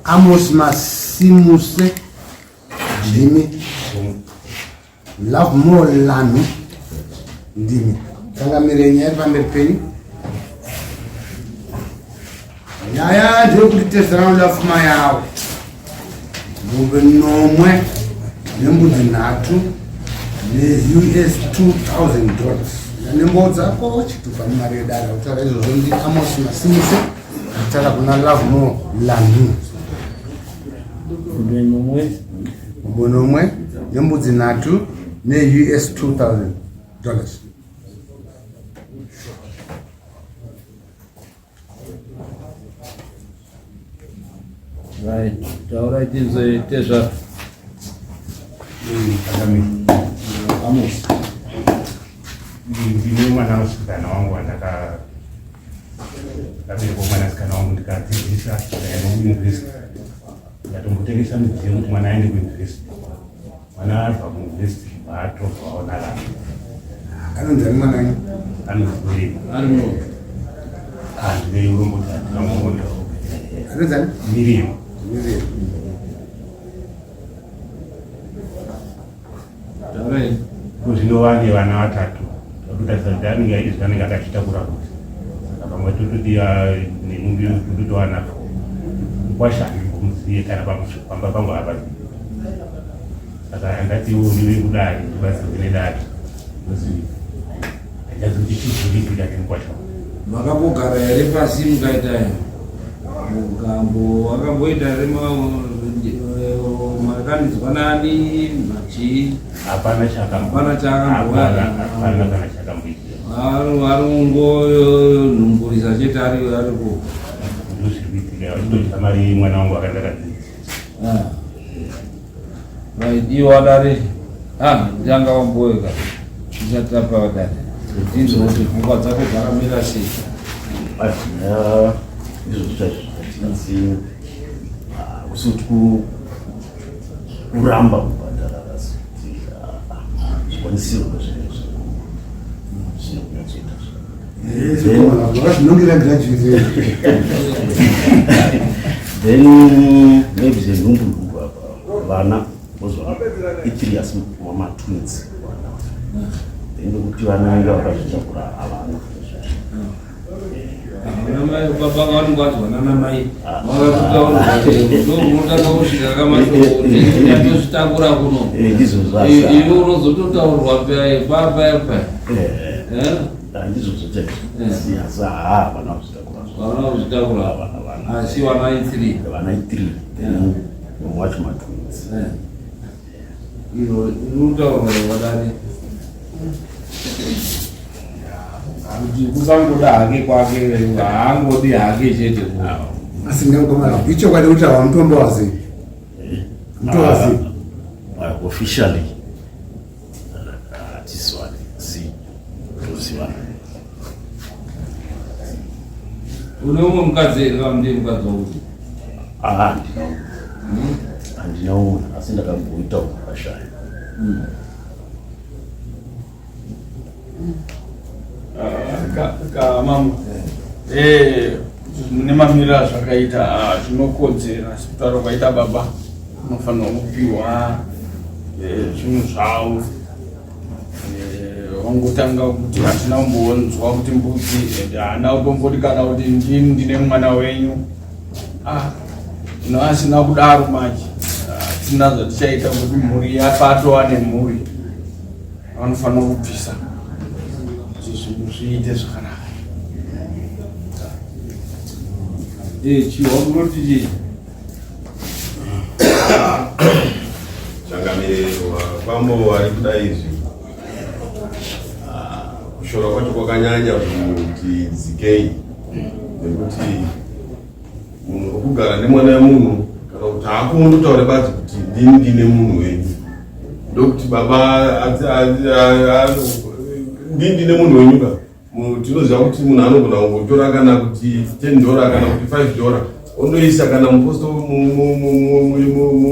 Amos Masimuse Jimmy Love More Lami Ndimi Kanga mirenye pamberi penyu Yaya ndiri kuti Tezvara unoda pfuma yawo mombe nomwe nembudzi 3 ne$2,000 nembo dzako chitupa nemari yedare kutaura izvozvo ndi Amos Masimuse kutaura kuna Love More Lami mombe nomwe nembudzi 3 ne$2,000. Right. Taura tizo Tezvara. Amos. Ndine mwana musikana wangu ndakabereka mwana musikana wangu ndikadzidzisa kuuniversity. Ndatombotengesa midziyo kuti mwana aende kuuniversity. Mwana abva kuuniversity paatobvawo nalapa. Anonzi ani mwana wangu? Anonzi Arimo. Ndine urombo ndakamuona. Anonzi ani? Miriam. Taura Kuzvinova nevana 3. Takutarisa kuti anenge akachitakura kuti. Saka pamwe tototiya nemumbi totowana kwashani kumuziye kana pamba pangu apa. Saka ndatiwo ndiwe kudai ndibatsirwe nedare. Ndazoti chizuri kuita kwashani. makambogara here pasi mukaita mugambo akamboita here makanidzwanani machi Hapana hapana chakamboita. Hapana kana chakamboita. arungumburiza chete ariko Ndozvikuitika ndoti amari mwana wangu akandakadzidza. right iwo adare ndanga wamboeka ndichatapa wadare ndinzoti pfungwa dzako dzakamira sei izvozvatinzi kusoti kuramba kubhadhara asi kuti zvikwanisiro zvinezvo zvinongira graduate then maybe zvenhumburumbu apa vana vozva itiri asi wamatwins then nokuti vana vanenge vakazvitakura havana namai baba vanenge vadzwana namai vakatotaurirwa kusvika kamatozvitakura kuno ndizvo iwe unozototaurwa paya ndizvo zvochaizvo vana kuzvitakura asi vana 3 vana 3 then wacho matwins iro inotaurwa vadare kuti kusangoda hake kwake haangodi hake chete asi ngangomarwa ichokwadi kuti ava mutombo wazii mutombo officially hatiswani tozivana une umwe mukadzi here kana ndiye mukadzi wakuti handina umwe asi ndakamboita ukashaya mama mune mamira zvakaita zvinokodzera sekutaura kwaita baba unofanira kupiwa zvinhu zvavo wangotanga kuti hatina kumbonzwa kuti mbudzi ende haana kutomboti kana kuti ndini ndine mwana wenyu ino asina kudaro manje hatina zvatichaita kuti mhuri yapatova nemhuri vanofanira kubvisa kuti zvinhu zviite zvakanaka chiwakunoti chii changamirwa kwambo ari kudai izvi kushora kwacho kwakanyanya kuti dzikei nekuti munhu okugara nemwana wemunhu kana kuti hakundotaure badzi kuti ndini ndine munhu wenyu ndokuti baba ndini ndine munhu wenyu ka tinoziva kuti munhu anogona kungotora kana kuti $10 kana kuti $5 ondoisa kana muposto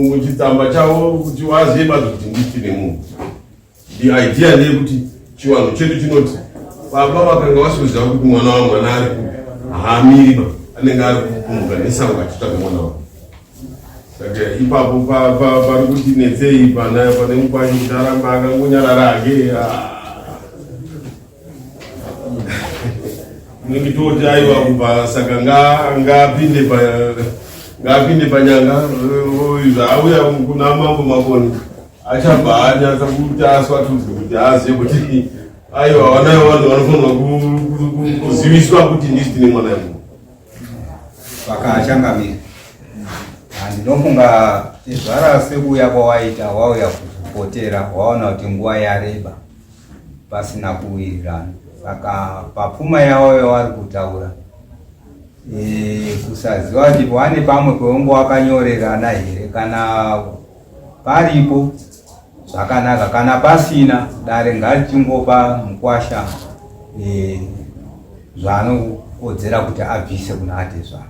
muchitsamba chavo kuti wazive badzi kuti nditine munhu. Idea ndeyekuti chiwanhu chedu chinoti baba vakanga vasoziva kuti mwana ari haamiri anenge ari kukumuka nesango achitsvaga mwana wavo saka ipapo pari kuti netsei pane mukwanyi ndaramba akangonyarara hake nekitoti aiwa kubva saka ngapinde panyanga auya kuna mambo Makon achabva anyatsa kuti aswatudzwe kuti azive kuti aiwa vanayo vanhu vanofanirwa kuziviswa kuti ndisi tine mwana yemunhu vakachangamira. Ndinofunga Tezvara sekuuya kwawaita wauya kuzvipotera waona kuti nguva yareba pasina kuwirirana, saka papfuma yavo yavari kutaura kusaziva kuti wane pamwe kweongo wakanyorerana here, kana paripo zvakanaka, kana pasina dare ngachingopa mukwasha zvaanokodzera kuti abvise kuna Tezvara.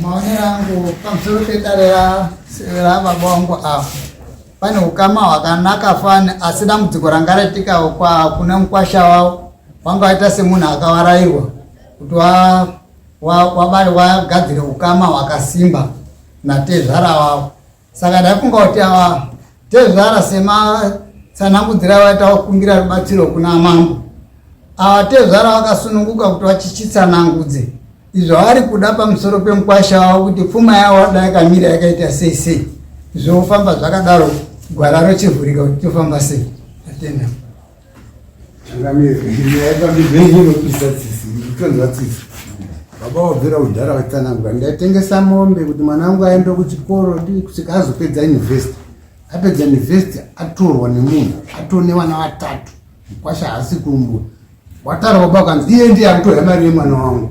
Maoni yangu pamusoro pedare rababa vangu apa, pane ukama hwakanaka fani, asi dambudziko ranga raitika kune mukwasha wavo wanga waita semunhu akavarairwa kuti wagadzire ukama hwakasimba naTezvara wavo. Saka ndaifunga kuti ava Tezvara sanambudzira vaita kukumbira rubatsiro kuna mambo, ava Tezvara vakasununguka kuti vachichitsanangudze izvo vari kuda pamusoro pemukwasha wavo kuti pfuma yavo dai yakamira yakaita sei zvofamba zvakadaro gwara rochivhurika kuti tofamba sei. Atenda baba wabvira kudhara vatsanangura ndaitengesa mombe kuti mwana wangu aende kuchikoro kusvika azopedza yunivhesiti. Apedza yunivhesiti atorwa nemunhu, atone vana 3 mukwasha hasi kumbu watarwa baba kanzi iye ndiye akutorwa mari yemwana wangu.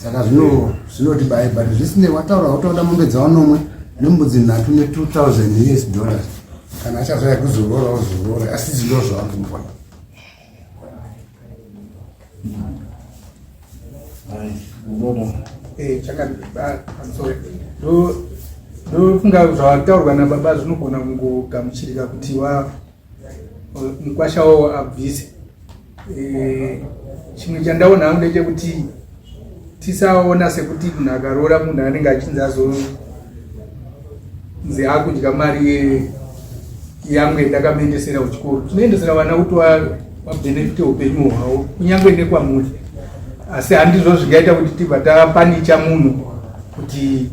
Saka zvinoti but zvisinei wataura utoda mombe dzawanomwe nembudzi 3 ne$2,000 US kana achazvaya kuzorora asi zvino zvakumbwa. ndofunga zvataurwa nababa zvinogona kungogamuchirika kuti mukwasha wavo abvise. Chimwe chandaona hangu ndechekuti tisaona sekuti munhu akaroora munhu anenge achinzi azonzi akudya mari yangu yandakamuendesera kuchikoro. Tinoendesera vana kuti wabhenefite upenyu hwavo kunyange nekwamuri, asi handizvo zvingaita kuti tibva tapanicha munhu kuti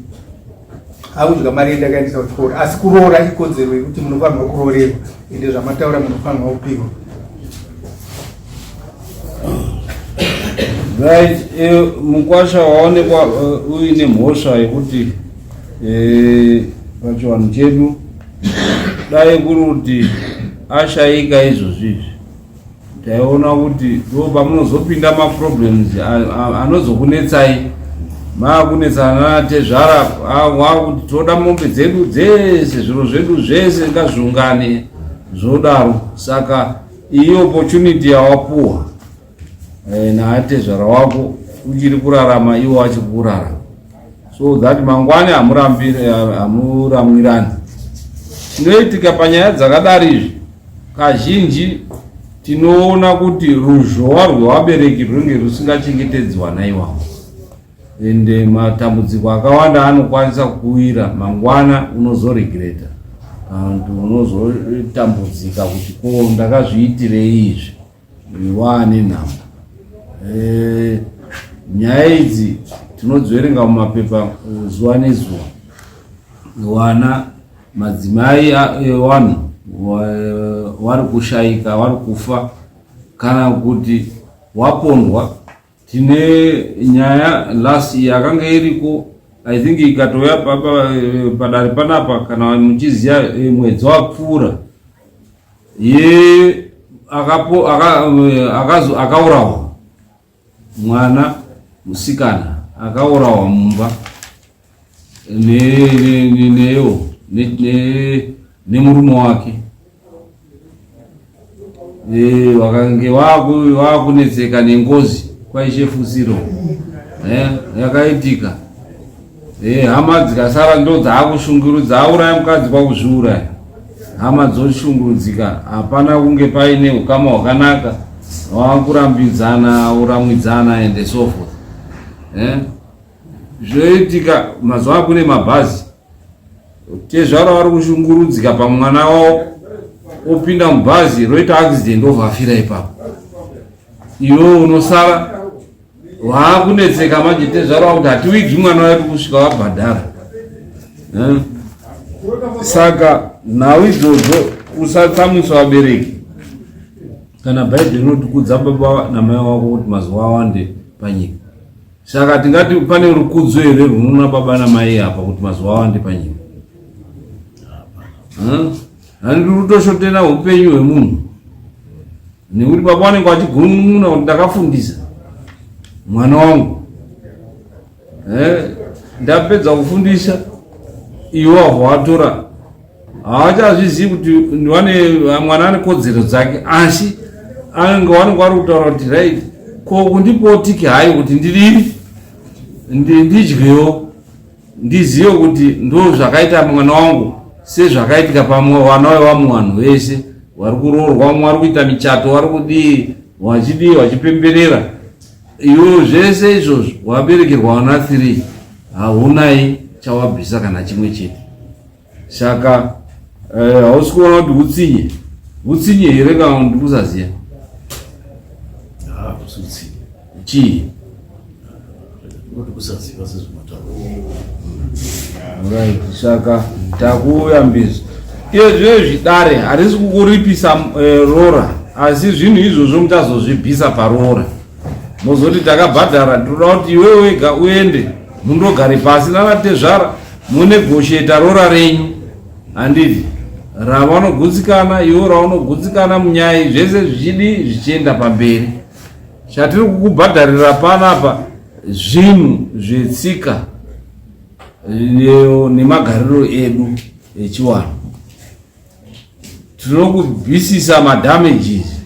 akudya mari yandakaendesa kuchikoro. Asi kuroora ikodzero yekuti munofanirwa kurorerwa, ende zvamataura munofanirwa kupiwa. Right, mukwasha waonekwa uine mhosva yekuti pachivanhu chedu dai kuri kuti ashayika izvozvizvi taiona kuti ndo pamunozopinda maproblems anozokunetsai maakunetsana naTezvara wakuti toda mombe dzedu dzese zviro zvedu zvese ngazviungane zvodaro. Saka iyi opportunity yawapuwa naTezvara wako uchiri kurarama iwo achiri kurarama, so that mangwani hamuramirani. Chinoitika panyaya dzakadari izvi kazhinji tinoona kuti ruzhowa rwevabereki runenge rusingachengetedzwa naiwavo, ende matambudziko akawanda anokwanisa kuwira mangwana. Unozoregreta vantu, unozotambudzika kuti ko ndakazviitirei izvi, waane nhamo. Nyaya idzi tinodziverenga mumapepa zuva nezuva. Wana madzimai evanhu vari kushayika, vari kufa, kana kuti wapondwa. Tine nyaya last yakanga iriko, I think ikatouya padare panapa, kana muchiziya mwedzi wapfuura, ye akaurawa mwana musikana, akaurawa mumba nemurume wake. Vakange vakunetseka nengozi kwaishefusiro yakaitika. Hama dzikasara ndo dzaakushungurudza, auraya mukadzi kwakuzviuraya. hama dzoshungurudzika, hapana kunge paine ukama hwakanaka hwakurambidzana uramwidzana and so forth. Zvoitika mazuva kune mabhazi, Tezvara vari kushungurudzika pamwana wavo, opinda mubhazi roita accident ovafira ipapo. Iwo unosara waakunetseka manje Tezvara kuti hatiwigi mwana wedu kusvika wabhadhara. Saka nhau idzodzo usatsamwisa vabereki. Kana Bhaibheri rinoti kudza baba namai wako kuti mazuva awande panyika. Saka tingati pane rukudzo here runona baba namai apa kuti mazuva awande panyika. Handi rutoshotera upenyu hwemunhu. Nekuti baba vanenge vachigunun'una kuti ndakafundisa mwana wangu, ndapedza kufundisa, iwo watora havachazvizivi kuti mwana ane kodzero dzake, asi vanenge vari kutaura kuti right, ko kundipotiki hai kuti ndidini ndidyewo, ndizive kuti ndo zvakaita mwana wangu sezvakaitika pamwe vana vevamwe vanhu vese vari kuroorwa, vamwe vari kuita michato, vari kudii vachipemberera. Iwo zvese izvozvo waberekerwa vana 3 haunai chawabvisa kana chimwe chete. Saka hausi kuona kuti utsinye here kana ndikusaziva chii right. Saka takuyambisa izvo zvidare harisi kukuripisa rora, asi zvinhu izvozvo muchazozvibvisa parora. Mozoti takabhadhara, tinoda kuti iwe wega uende mundogare pasi nana Tezvara munegosheta rora renyu, handiti ravanogutsikana, iwo ravanogutsikana munyaya zvese zvichidi zvichienda pamberi. Chatiri kukubhadharira panapa zvinhu zvetsika nemagariro edu echiwanhu. Tinokubvisisa madamages.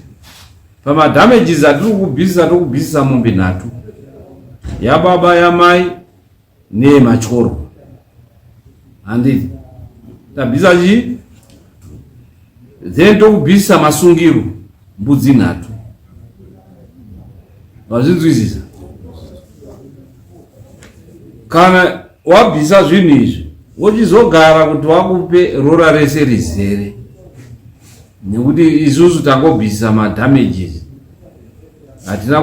Pamadamages atiri kubvisisa, tokubvisisa mombe 3 yababa, yamai neyemachoro. Handiti tabvisa chii? Then tokubvisisa masungiro, mbudzi 3. Wazvinzwisisa? Kana wabvisa zvinhu izvi wochizogara kuti wakupe rora rese rizere, nekuti isusu tangobvisisa madamages, hatina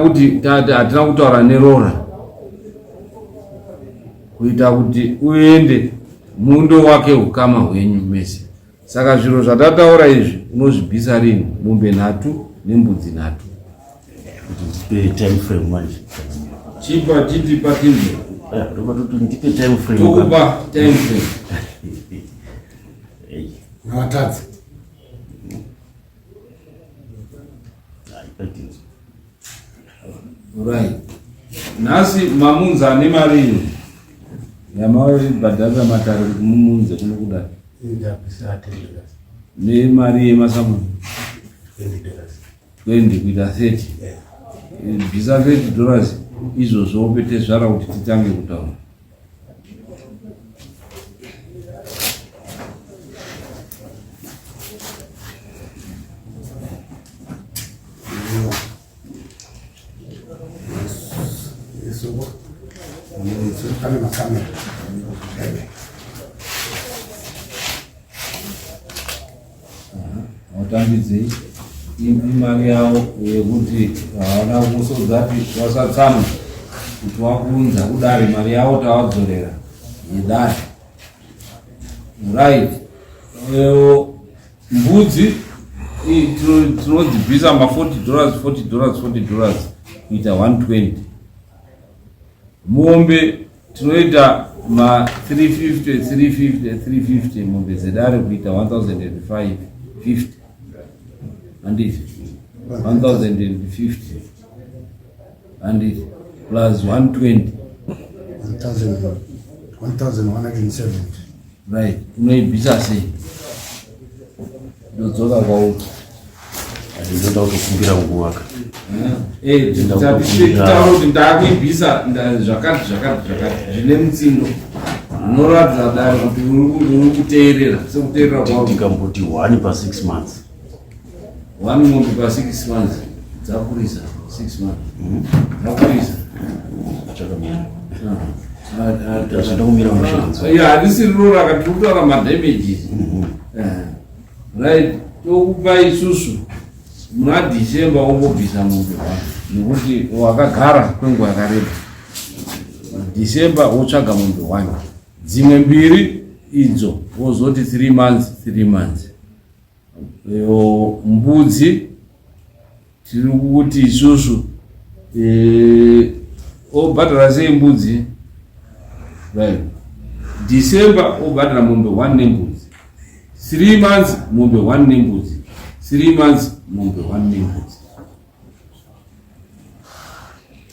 kutaura nerora kuita kuti uende mundo wake ukama hwenyu mese. Saka zviro zvatataura izvi unozvibvisa rini? Mombe 3 nembudzi 3. Time frame manje. Chipa titipa timbe. Ndipe time frame. Tokupa time frame. Nawatadzi. Right. Nasi mamunza ane mari ino yamaibhadharira matare kuti mumunze kunokuda nemari yemasamuni 20 kuita 30 bvisa $30 izvozvo Tezvara kuti titange kutaura. Autambidzei imari yavo yekuti havana kusodza kuti vasatsama kuti wakunza kudare mari yavo tavadzorera idare. Right. Mbudzi tinodzibvisa $40 kuita 120. Mombe tinoita ma 350 mombe zedare kuita 1550. Handiti 1050 handiti plus 120 1170. right. Unoibvisa sei? Ndodzoka kwauti Ndinoda kutokumbira nguwaka. Taura kuti ndakuibvisa zvakati zvine mutsindo. Unoratidza dare kuti uri kuteerera sekuteerera kwako. Ndikamboti 1 per 6 months. 1 mombe per 6 months. Dzakurisa 6 months. Dzakurisa. Chakamira. Hadisi riro rakati kutaura madamages. Right, tokupa isusu muna December wongobvisa mombe nekuti wakagara kwenguva yakareba. December wotsvaga mombe 1. Dzimwe mbiri idzo wozoti 3 months 3 months. Mbudzi tiri kuti isusu obhadhara sei mbudzi? Right. December obhadhara mombe 1 nembudzi. 3 months mombe 1 nembudzi. 3 months mombe 1 nembudzi.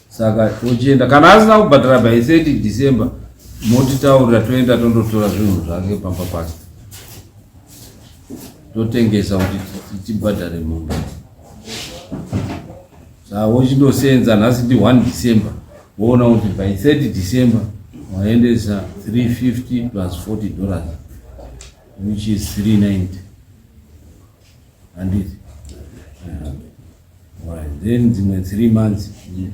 Saka uchienda kana asina kubhadhara by 30 December motitaurira toenda tondotora zvinhu zvake pamba pake. Totengesa kuti tichibhadhare mombe. Saka wochindoseenza nhasi ndi 1 December woona kuti by 30 December waendesa 350 plus $40 which is 390. And it right, then dzimwe 3 months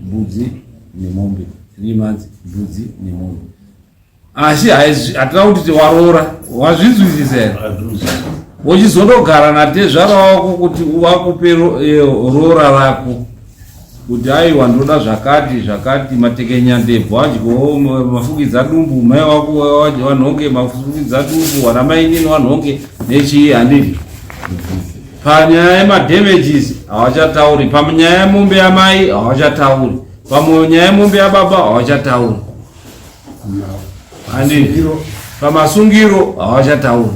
mbudzi nemombe, 3 months mbudzi nemombe. Asi hatina kuti warora, wazvinzwisisa here? Wochizondogara naTezvara wako kuti wakupe rora rako kuti aiwa ndoda zvakati matekenya ndebvu adyo mafukidza dumbu mai wako wanhonge mafukidza dumbu wana mainini wanhonge nechii handiti. Panyaya yemadamages havachatauri, panyaya yemombe yamai havachatauri, panyaya yemombe yababa havachatauri, handiti. Pamasungiro havachatauri.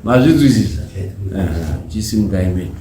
Mazvinzwisisa? Chisimuka imeni.